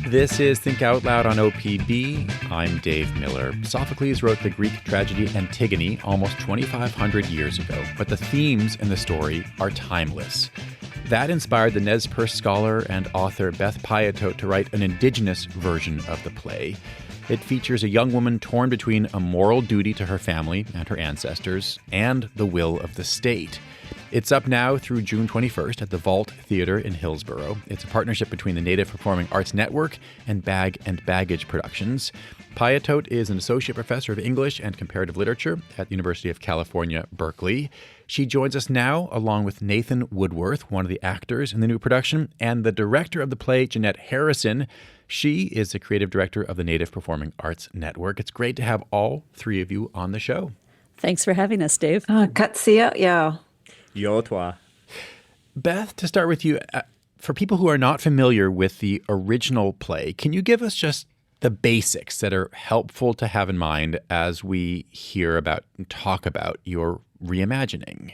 This is Think Out Loud on OPB. I'm Dave Miller. Sophocles wrote the Greek tragedy Antigone almost 2,500 years ago, but the themes in the story are timeless. That inspired the Nez Perce scholar and author Beth Piatot to write an indigenous version of the play. It features a young woman torn between a moral duty to her family and her ancestors and the will of the state. It's up now through June 21st at the Vault Theatre in Hillsborough. It's a partnership between the Native Performing Arts Network and Bag and Baggage Productions. Piatot is an associate professor of English and comparative literature at the University of California, Berkeley. She joins us now along with Nathan Woodworth, one of the actors in the new production, and the director of the play, Jeanette Harrison. She is the creative director of the Native Performing Arts Network. It's great to have all three of you on the show. Thanks for having us, Dave. Katsia, yeah. Yotwa. Beth, to start with you, for people who are not familiar with the original play, can you give us just the basics that are helpful to have in mind as we hear about and talk about your reimagining?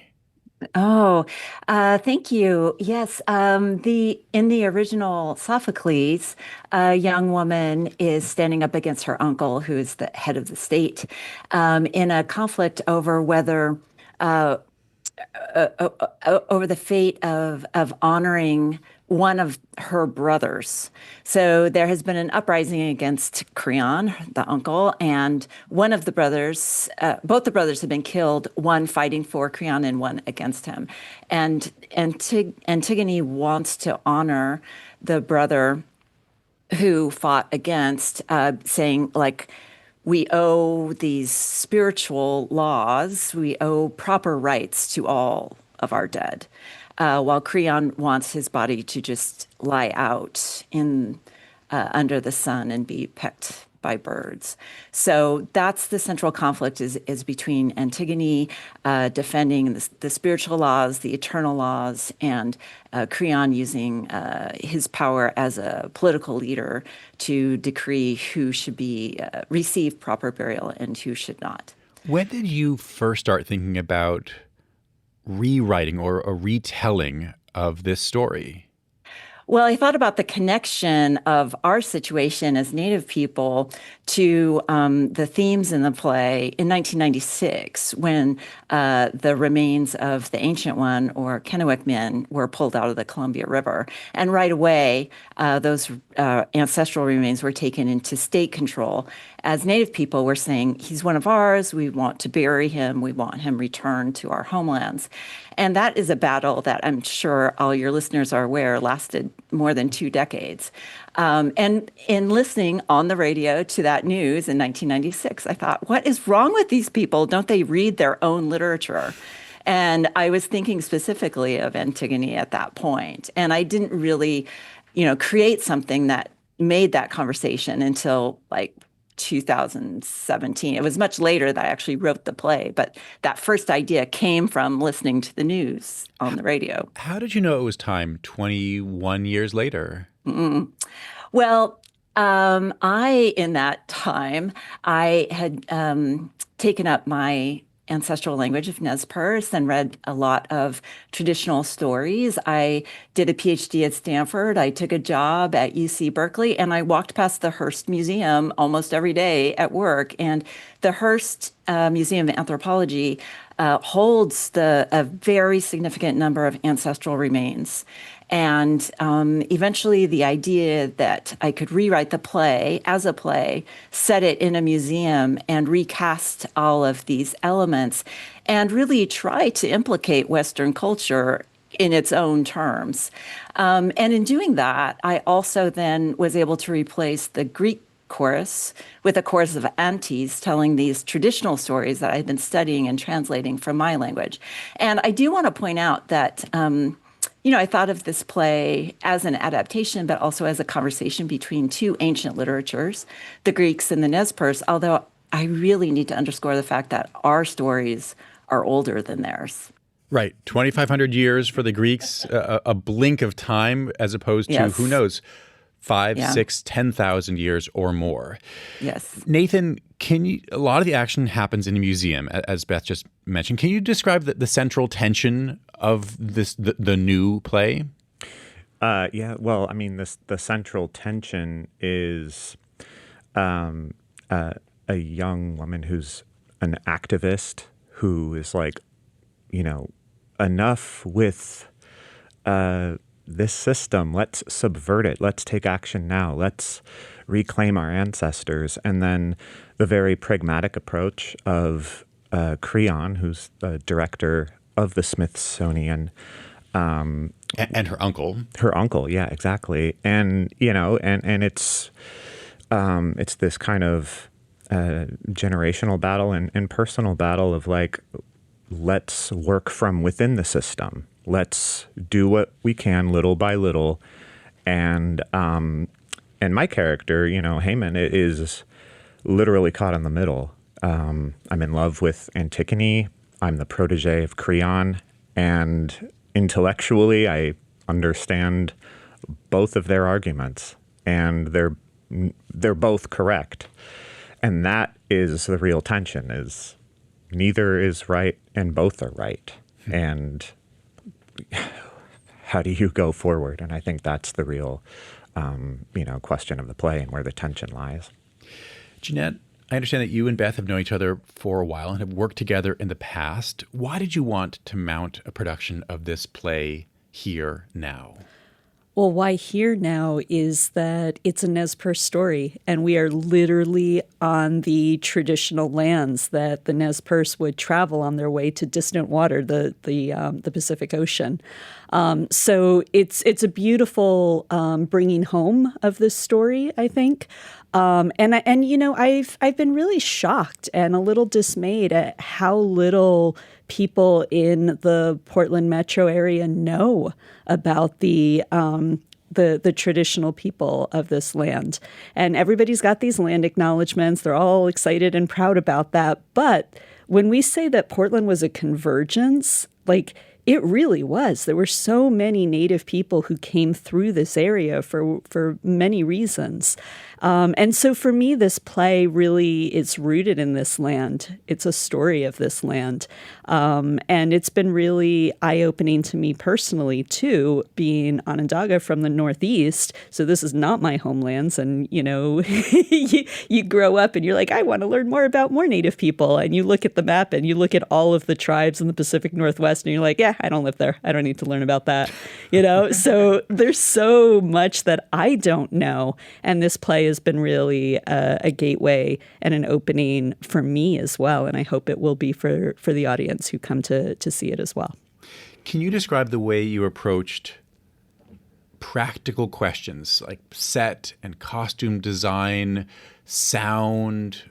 Thank you. Yes, in the original Sophocles, a young woman is standing up against her uncle, who is the head of the state, in a conflict over whether over the fate of honoring one of her brothers. So there has been an uprising against Creon, the uncle, and one of the brothers, both the brothers have been killed, one fighting for Creon and one against him. And Antigone wants to honor the brother who fought against, saying, like, we owe these spiritual laws, we owe proper rights to all of our dead, while Creon wants his body to just lie out in under the sun and be pecked by birds. So that's the central conflict is between Antigone defending the spiritual laws, the eternal laws, and Creon using his power as a political leader to decree who should be receive proper burial and who should not. When did you first start thinking about rewriting or a retelling of this story? Well, I thought about the connection of our situation as Native people to the themes in the play in 1996, when the remains of the Ancient One, or Kennewick men, were pulled out of the Columbia River. And right away, those ancestral remains were taken into state control. As Native people, we're saying, he's one of ours, we want to bury him, we want him returned to our homelands. And that is a battle that I'm sure all your listeners are aware lasted more than 2 decades. And in listening on the radio to that news in 1996, I thought, what is wrong with these people? Don't they read their own literature? And I was thinking specifically of Antigone at that point. And I didn't really, create something that made that conversation until 2017. It was much later that I actually wrote the play, but that first idea came from listening to the news on the radio. How did you know it was time 21 years later? Mm-mm. Well, in that time, I had taken up my ancestral language of Nez Perce and read a lot of traditional stories. I did a PhD at Stanford. I took a job at UC Berkeley, and I walked past the Hearst Museum almost every day at work. And the Hearst Museum of Anthropology holds a very significant number of ancestral remains. And eventually the idea that I could rewrite the play as a play, set it in a museum, and recast all of these elements, and really try to implicate Western culture in its own terms. And in doing that, I also then was able to replace the Greek chorus with a chorus of aunties telling these traditional stories that I've been studying and translating from my language. And I do want to point out that I thought of this play as an adaptation, but also as a conversation between two ancient literatures, the Greeks and the Nez Perce, although I really need to underscore the fact that our stories are older than theirs. Right. 2,500 years for the Greeks, a blink of time, as opposed to, Yes. who knows, 5, 6, 10,000 years or more. Yes. Nathan, a lot of the action happens in a museum, as Beth just mentioned. Can you describe the central tension of the new play? Yeah, well, I mean, the central tension is um, a young woman who's an activist who is like, you know, enough with this system. Let's subvert it. Let's take action now. Let's reclaim our ancestors. And then the very pragmatic approach of Creon, who's the director of the Smithsonian. And her uncle. Her uncle, yeah, exactly. And, you know, and it's this kind of generational battle and personal battle of like, let's work from within the system. Let's do what we can little by little. And my character, you know, Haman, is literally caught in the middle. I'm in love with Antigone. I'm the protege of Creon. And intellectually, I understand both of their arguments. And they're both correct. And that is the real tension, is neither is right and both are right. And how do you go forward? And I think that's the real, question of the play and where the tension lies. Jeanette, I understand that you and Beth have known each other for a while and have worked together in the past. Why did you want to mount a production of this play here now? Well, why here now is that it's a Nez Perce story, and we are literally on the traditional lands that the Nez Perce would travel on their way to distant water, the Pacific Ocean. So it's a beautiful bringing home of this story, I think. And you know, I've been really shocked and a little dismayed at how little people in the Portland metro area know about the traditional people of this land. And everybody's got these land acknowledgments. They're all excited and proud about that. But when we say that Portland was a convergence, like, it really was. There were so many Native people who came through this area for many reasons. And so for me, this play really is rooted in this land. It's a story of this land. And it's been really eye-opening to me personally, too, being Onondaga from the Northeast. So this is not my homelands. And, you know, you grow up and you're like, I want to learn more about more Native people. And you look at the map and you look at all of the tribes in the Pacific Northwest and you're like, yeah, I don't live there. I don't need to learn about that. You know, so there's so much that I don't know. And this play has been really a gateway and an opening for me as well. And I hope it will be for the audience who come to see it as well. Can you describe the way you approached practical questions like set and costume design, sound,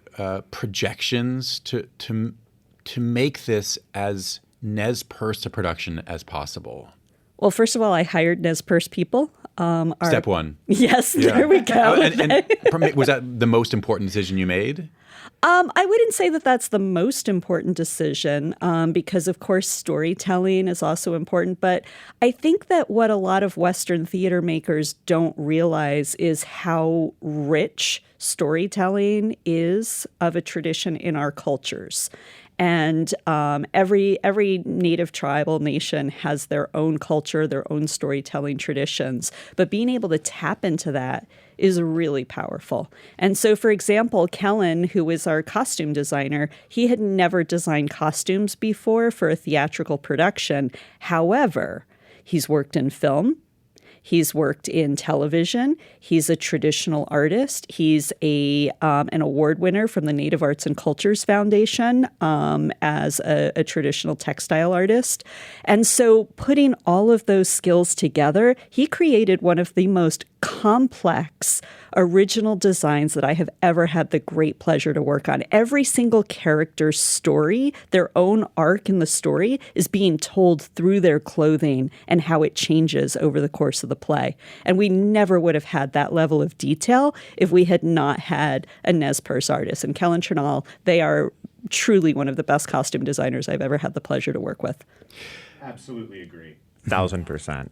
projections to make this as Nez Perce a production as possible? Well, first of all, I hired Nez Perce people. Step one. Yes, yeah. There we go. Was that the most important decision you made? I wouldn't say that that's the most important decision because, of course, storytelling is also important. But I think that what a lot of Western theater makers don't realize is how rich storytelling is of a tradition in our cultures. And every native tribal nation has their own culture, their own storytelling traditions. But being able to tap into that is really powerful. And so, for example, Kellen, who is our costume designer, he had never designed costumes before for a theatrical production. However, he's worked in film. He's worked in television. He's a traditional artist. He's an award winner from the Native Arts and Cultures Foundation as a traditional textile artist. And so putting all of those skills together, he created one of the most complex original designs that I have ever had the great pleasure to work on. Every single character's story, their own arc in the story, is being told through their clothing and how it changes over the course of the play. And we never would have had that level of detail if we had not had a Nez Perce artist. And Kellen Trinall, they are truly one of the best costume designers I've ever had the pleasure to work with. Absolutely agree. 1,000%.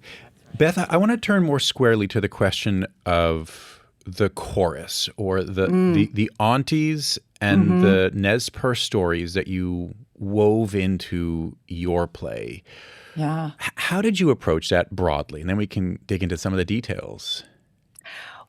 Beth, I want to turn more squarely to the question of the chorus or the aunties and the Nez Perce stories that you wove into your play. Yeah. How did you approach that broadly? And then we can dig into some of the details.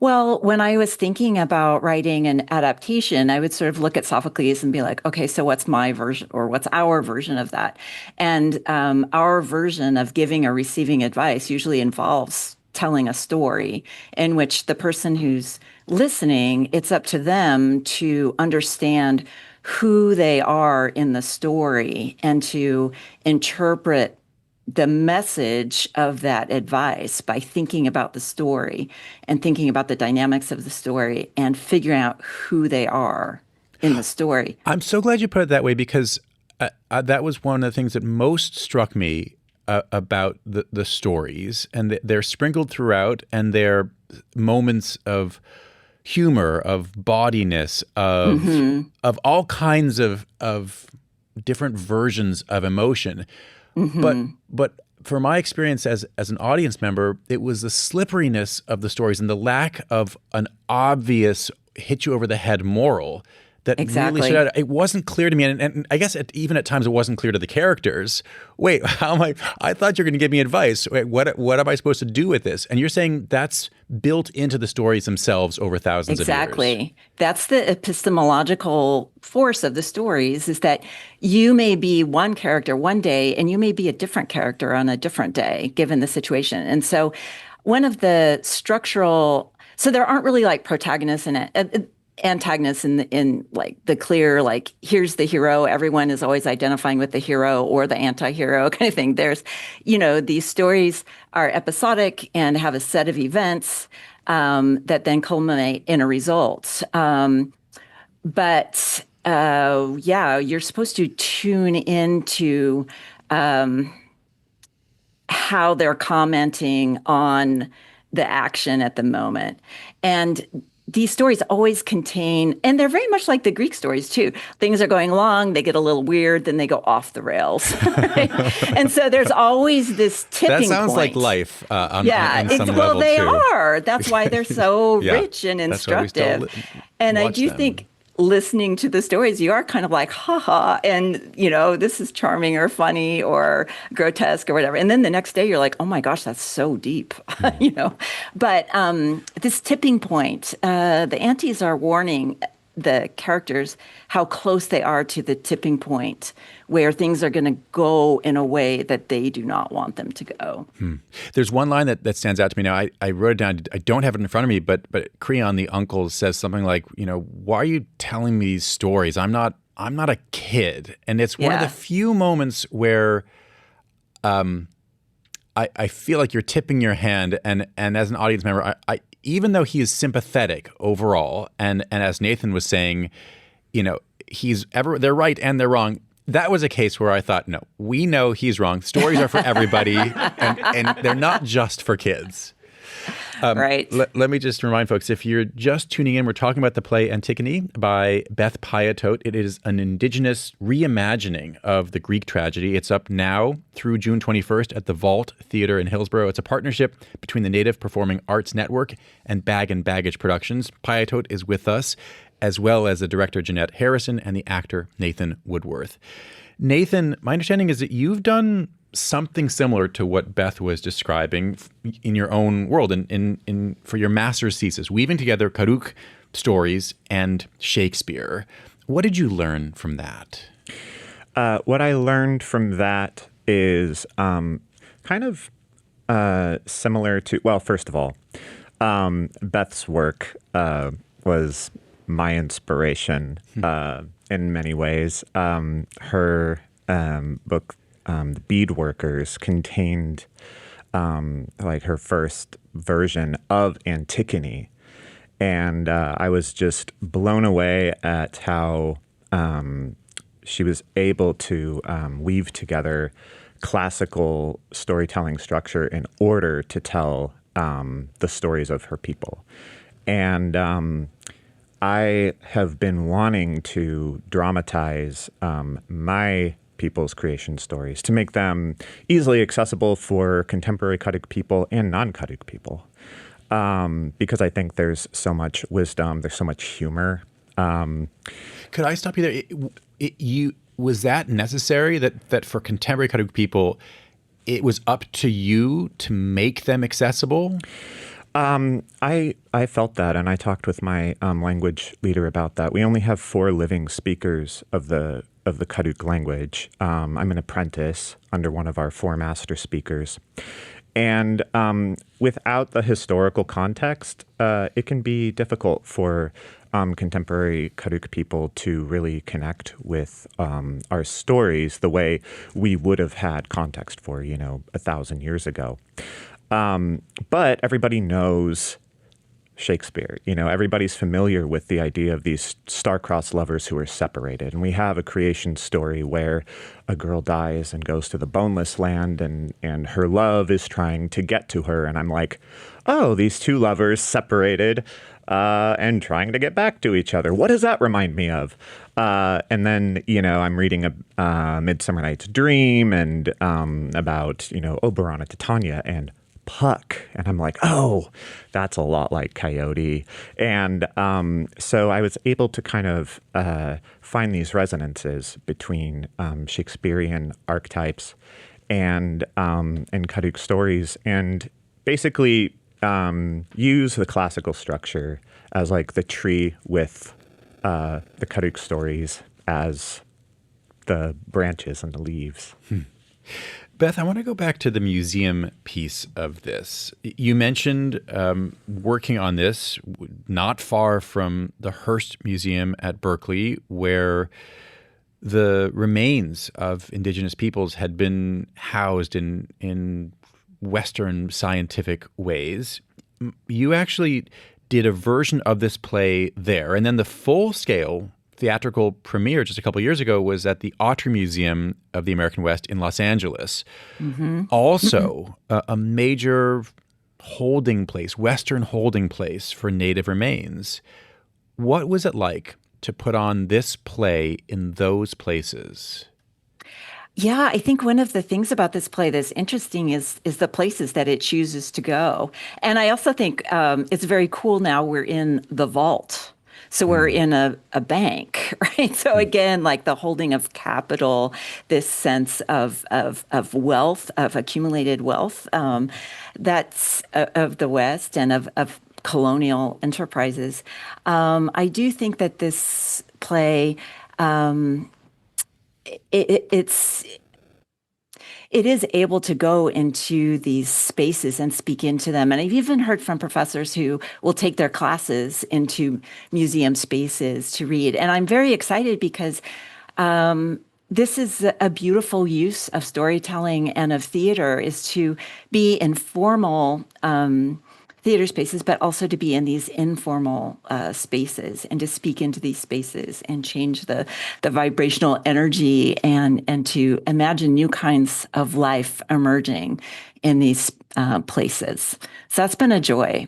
Well, when I was thinking about writing an adaptation, I would sort of look at Sophocles and be like, okay, so what's my version or what's our version of that? And our version of giving or receiving advice usually involves telling a story in which the person who's listening, it's up to them to understand who they are in the story and to interpret the message of that advice by thinking about the story and thinking about the dynamics of the story and figuring out who they are in the story. I'm so glad you put it that way, because that was one of the things that most struck me about the stories, and they're sprinkled throughout, and they're moments of humor, of bawdiness, of all kinds of different versions of emotion. But for my experience as an audience member, it was the slipperiness of the stories and the lack of an obvious hit you over the head moral that really stood out. It wasn't clear to me, and I guess even at times it wasn't clear to the characters. Wait, how am I thought you were going to give me advice. Wait, what am I supposed to do with this? And you're saying that's built into the stories themselves over thousands of years. Exactly. That's the epistemological force of the stories, is that you may be one character one day and you may be a different character on a different day, given the situation. And so one of the so there aren't really like protagonists and antagonists in like the clear, like here's the hero, everyone is always identifying with the hero, or the anti-hero kind of thing. There's, these stories are episodic and have a set of events that then culminate in a result. But you're supposed to tune into how they're commenting on the action at the moment. And these stories always contain, and they're very much like the Greek stories too. Things are going along, they get a little weird, then they go off the rails. Right? And so there's always this tipping point. That sounds like life on some level well, they too. are. That's why they're so rich and instructive. And I do think listening to the stories, you are kind of like, haha, and, this is charming or funny or grotesque or whatever. And then the next day you're like, oh my gosh, that's so deep, But this tipping point, the antis are warning the characters how close they are to the tipping point where things are going to go in a way that they do not want them to go. There's one line that stands out to me now. I wrote it down. I don't have it in front of me, but Creon, the uncle, says something like, why are you telling me these stories? I'm not a kid. And it's one of the few moments where I feel like you're tipping your hand, and as an audience member, I even though he is sympathetic overall, and as Nathan was saying, they're right and they're wrong. That was a case where I thought, no, we know he's wrong. Stories are for everybody, and they're not just for kids. Right. Let me just remind folks, if you're just tuning in, we're talking about the play Antigone by Beth Piatot. It is an indigenous reimagining of the Greek tragedy. It's up now through June 21st at the Vault Theater in Hillsborough. It's a partnership between the Native Performing Arts Network and Bag and Baggage Productions. Piatot is with us, as well as the director Jeanette Harrison and the actor Nathan Woodworth. Nathan, my understanding is that you've done something similar to what Beth was describing in your own world, in for your master's thesis, weaving together Karuk stories and Shakespeare. What did you learn from that? What I learned from that is kind of similar to, well, first of all, Beth's work was my inspiration in many ways. Her book, The Bead Workers, contained like her first version of Antigone. And I was just blown away at how she was able to weave together classical storytelling structure in order to tell the stories of her people. And I have been wanting to dramatize my people's creation stories, to make them easily accessible for contemporary Karuk people and non-Karuk people. Because I think there's so much wisdom, there's so much humor. Could I stop you there? Was that necessary, that for contemporary Karuk people, it was up to you to make them accessible? I felt that, and I talked with my language leader about that. We only have 4 living speakers of the Karuk language. I'm an apprentice under one of our 4 master speakers. And without the historical context, it can be difficult for contemporary Karuk people to really connect with our stories the way we would have had context for, 1,000 years ago. But everybody knows Shakespeare. Everybody's familiar with the idea of these star-crossed lovers who are separated. And we have a creation story where a girl dies and goes to the boneless land, and her love is trying to get to her. And I'm like, oh, these 2 lovers separated and trying to get back to each other. What does that remind me of? And then, I'm reading a Midsummer Night's Dream and about, Oberon and Titania and Puck. And I'm like, oh, that's a lot like Coyote. And so I was able to kind of find these resonances between Shakespearean archetypes and Karuk stories, and basically use the classical structure as like the tree with the Karuk stories as the branches and the leaves. Beth, I want to go back to the museum piece of this. You mentioned working on this not far from the Hearst Museum at Berkeley, where the remains of indigenous peoples had been housed in Western scientific ways. You actually did a version of this play there, and then the full-scale theatrical premiere just a couple years ago was at the Autry Museum of the American West in Los Angeles. Also, a major holding place, Western holding place for Native remains. What was it like to put on this play in those places? Yeah, I think one of the things about this play that's interesting is the places that it chooses to go. And I also think it's very cool now we're in the vault. So we're in a bank, right? So again, like the holding of capital, this sense of wealth, of accumulated wealth, that's of the West and of colonial enterprises. I do think that this play, it is able to go into these spaces and speak into them. And I've even heard from professors who will take their classes into museum spaces to read. And I'm very excited because this is a beautiful use of storytelling and of theater, is to be in formal theater spaces, but also to be in these informal spaces and to speak into these spaces and change the vibrational energy and to imagine new kinds of life emerging in these places. So that's been a joy.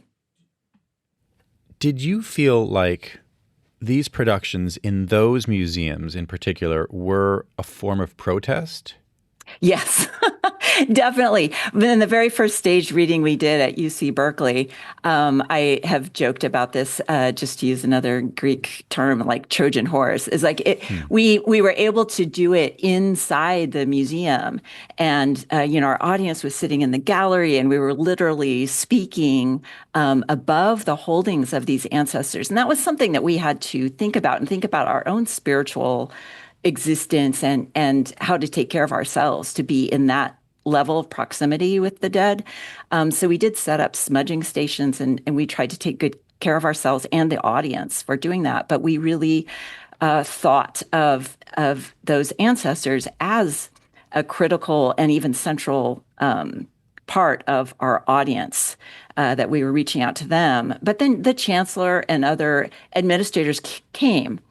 Did you feel like these productions in those museums in particular were a form of protest? Yes, definitely. In the very first stage reading we did at UC Berkeley, I have joked about this, just to use another Greek term, like Trojan horse. Is like it. We were able to do it inside the museum, and our audience was sitting in the gallery, and we were literally speaking above the holdings of these ancestors, and that was something that we had to think about our own spiritual existence and how to take care of ourselves to be in that level of proximity with the dead. So we did set up smudging stations and we tried to take good care of ourselves and the audience for doing that. But we really thought of those ancestors as a critical and even central part of our audience, that we were reaching out to them. But then the chancellor and other administrators came.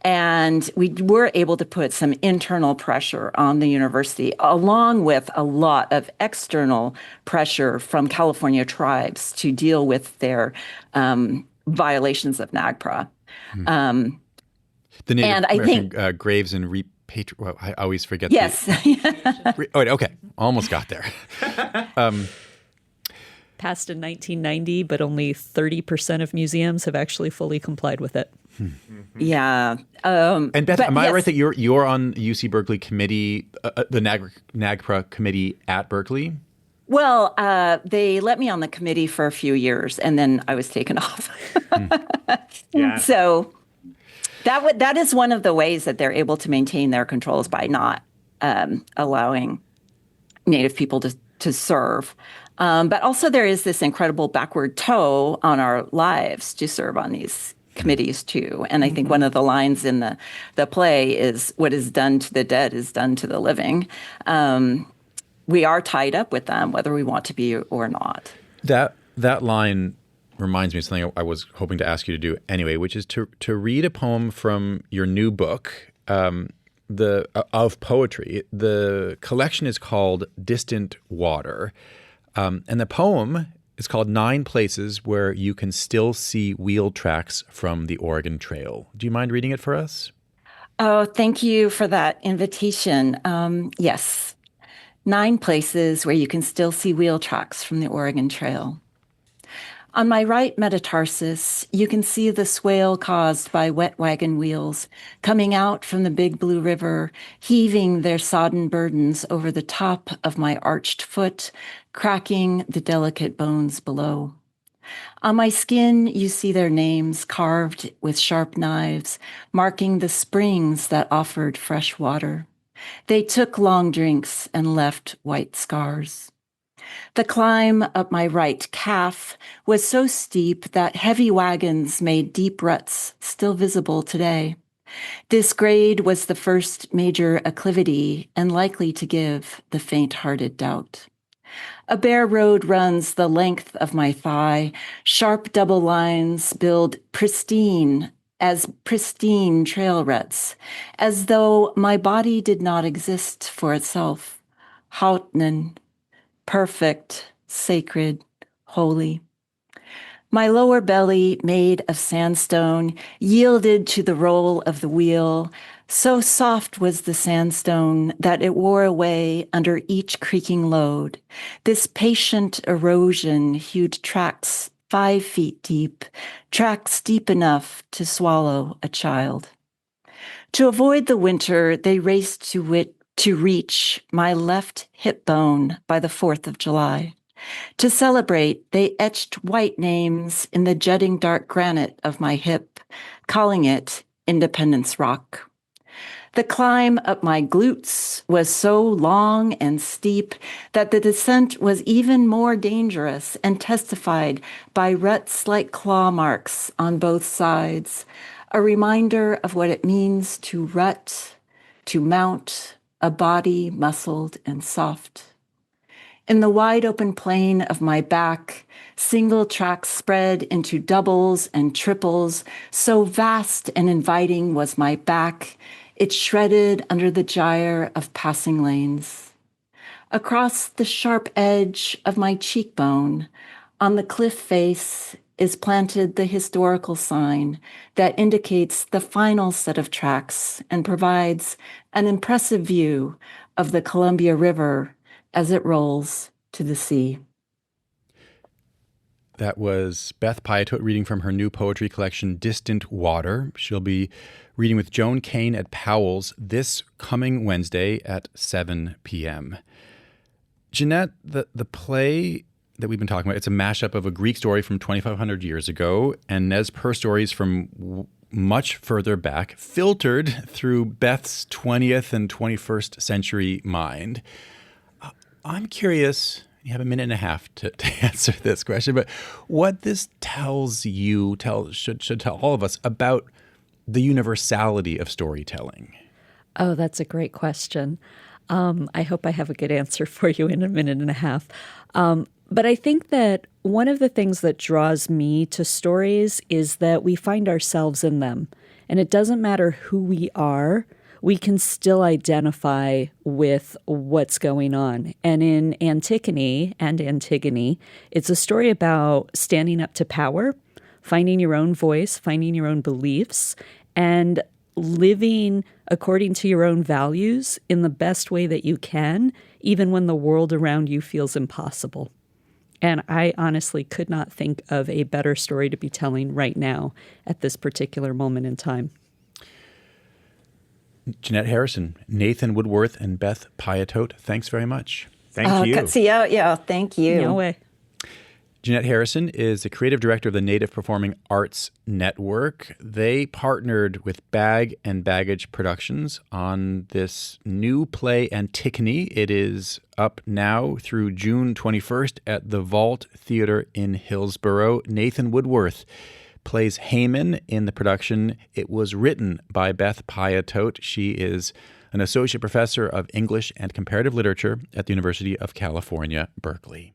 And we were able to put some internal pressure on the university, along with a lot of external pressure from California tribes to deal with their violations of NAGPRA. The Native and I American think graves and repatriation. Well, I always forget. Yes. Okay, almost got there. Passed in 1990, but only 30% of museums have actually fully complied with it. Yeah. And Beth, but am I yes. right that you're on UC Berkeley committee, the NAGPRA committee at Berkeley? Well, they let me on the committee for a few years, and then I was taken off. Yeah. So that is one of the ways that they're able to maintain their controls by not allowing Native people to serve. But also there is this incredible backward toe on our lives to serve on these committees too. And I think one of the lines in the play is, what is done to the dead is done to the living. We are tied up with them, whether we want to be or not. That line reminds me of something I was hoping to ask you to do anyway, which is to read a poem from your new book, of poetry. The collection is called Distant Water, and the poem is called 9 Places Where You Can Still See Wheel Tracks from the Oregon Trail. Do you mind reading it for us? Oh, thank you for that invitation. Yes. 9 places where you can still see wheel tracks from the Oregon Trail. On my right metatarsus, you can see the swale caused by wet wagon wheels coming out from the Big Blue River, heaving their sodden burdens over the top of my arched foot, cracking the delicate bones below. On my skin, you see their names carved with sharp knives, marking the springs that offered fresh water. They took long drinks and left white scars. The climb up my right calf was so steep that heavy wagons made deep ruts still visible today. This grade was the first major acclivity and likely to give the faint-hearted doubt. A bare road runs the length of my thigh. Sharp double lines build pristine trail ruts, as though my body did not exist for itself. Hautnen, perfect, sacred, holy. My lower belly, made of sandstone, yielded to the roll of the wheel. So soft was the sandstone that it wore away under each creaking load. This patient erosion hewed tracks 5 feet deep, tracks deep enough to swallow a child. To avoid the winter, they raced to reach my left hip bone by the 4th of July. To celebrate, they etched white names in the jutting dark granite of my hip, calling it Independence Rock. The climb up my glutes was so long and steep that the descent was even more dangerous and testified by ruts like claw marks on both sides, a reminder of what it means to rut, to mount a body muscled and soft. In the wide open plain of my back, single tracks spread into doubles and triples, so vast and inviting was my back, it shredded under the gyre of passing lanes. Across the sharp edge of my cheekbone, on the cliff face, is planted the historical sign that indicates the final set of tracks and provides an impressive view of the Columbia River as it rolls to the sea. That was Beth Piatot reading from her new poetry collection, Distant Water. She'll be reading with Joan Kane at Powell's this coming Wednesday at 7 p.m. Jeanette, the play that we've been talking about, it's a mashup of a Greek story from 2,500 years ago and Nez Perce stories from much further back, filtered through Beth's 20th and 21st century mind. I'm curious, you have a minute and a half to answer this question, but what this tells you, should tell all of us about the universality of storytelling. Oh, that's a great question. I hope I have a good answer for you in a minute and a half. But I think that one of the things that draws me to stories is that we find ourselves in them. And it doesn't matter who we are, we can still identify with what's going on. And in Antigone, it's a story about standing up to power, finding your own voice, finding your own beliefs, and living according to your own values in the best way that you can, even when the world around you feels impossible. And I honestly could not think of a better story to be telling right now at this particular moment in time. Jeanette Harrison, Nathan Woodworth, and Beth Piatote, thanks very much. Thank you. Yeah, thank you. No way. Jeanette Harrison is the creative director of the Native Performing Arts Network. They partnered with Bag and Baggage Productions on this new play, Antigone. It is up now through June 21st at the Vault Theater in Hillsborough. Nathan Woodworth plays Haman in the production. It was written by Beth Piatote. She is an associate professor of English and comparative literature at the University of California, Berkeley.